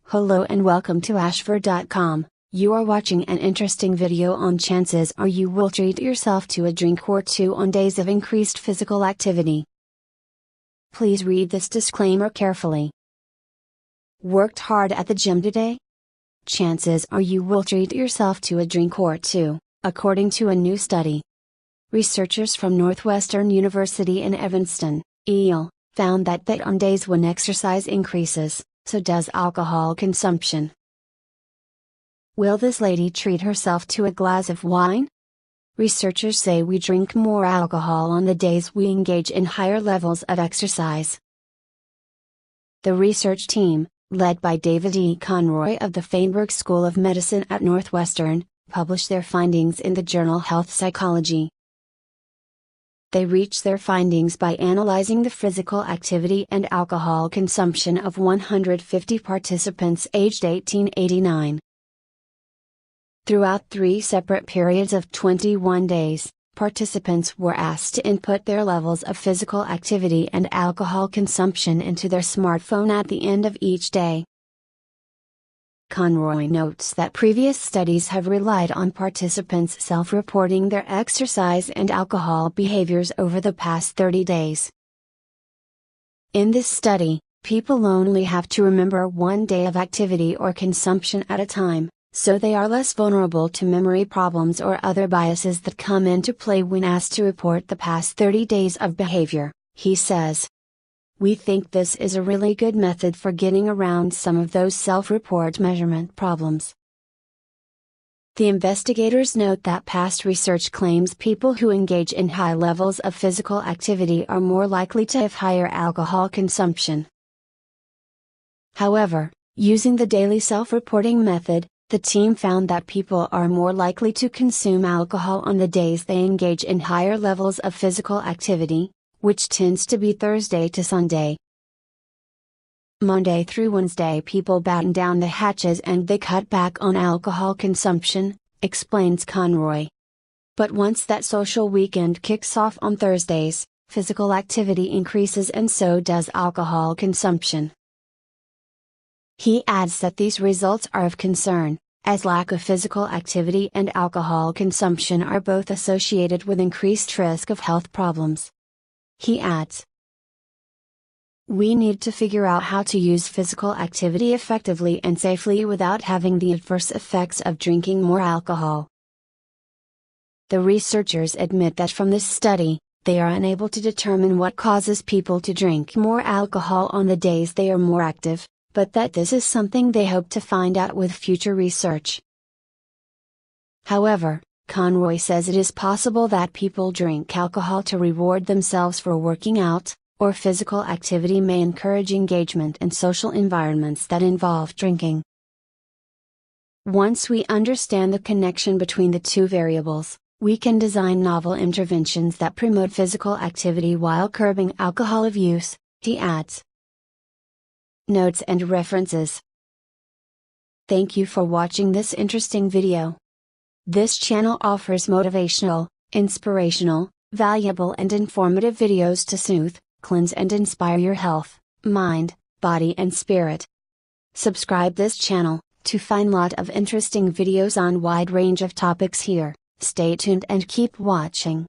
Hello and welcome to ashford.com. You are watching an interesting video on chances are you will treat yourself to a drink or two on days of increased physical activity. Please read this disclaimer carefully. Worked hard at the gym today? Chances are you will treat yourself to a drink or two, according to a new study. Researchers from Northwestern University in Evanston, IL, found that on days when exercise increases, so does alcohol consumption. Will this lady treat herself to a glass of wine? Researchers say we drink more alcohol on the days we engage in higher levels of exercise. The research team, led by David E. Conroy of the Feinberg School of Medicine at Northwestern, published their findings in the journal Health Psychology. They reached their findings by analyzing the physical activity and alcohol consumption of 150 participants aged 18-89. Throughout 3 separate periods of 21 days, participants were asked to input their levels of physical activity and alcohol consumption into their smartphone at the end of each day. Conroy notes that previous studies have relied on participants self-reporting their exercise and alcohol behaviors over the past 30 days. In this study, people only have to remember 1 day of activity or consumption at a time, so they are less vulnerable to memory problems or other biases that come into play when asked to report the past 30 days of behavior, he says. We think this is a really good method for getting around some of those self-report measurement problems. The investigators note that past research claims people who engage in high levels of physical activity are more likely to have higher alcohol consumption. However, using the daily self-reporting method, the team found that people are more likely to consume alcohol on the days they engage in higher levels of physical activity, which tends to be Thursday to Sunday. Monday through Wednesday people batten down the hatches and they cut back on alcohol consumption, explains Conroy. But once that social weekend kicks off on Thursdays, physical activity increases and so does alcohol consumption. He adds that these results are of concern, as lack of physical activity and alcohol consumption are both associated with increased risk of health problems. He adds, we need to figure out how to use physical activity effectively and safely without having the adverse effects of drinking more alcohol. The researchers admit that from this study, they are unable to determine what causes people to drink more alcohol on the days they are more active, but that this is something they hope to find out with future research. However, Conroy says it is possible that people drink alcohol to reward themselves for working out, or physical activity may encourage engagement in social environments that involve drinking. Once we understand the connection between the two variables, we can design novel interventions that promote physical activity while curbing alcohol use, he adds. Notes and references. Thank you for watching this interesting video. This channel offers motivational, inspirational, valuable and informative videos to soothe, cleanse and inspire your health, mind, body and spirit. Subscribe this channel, to find lot of interesting videos on wide range of topics here. Stay tuned and keep watching.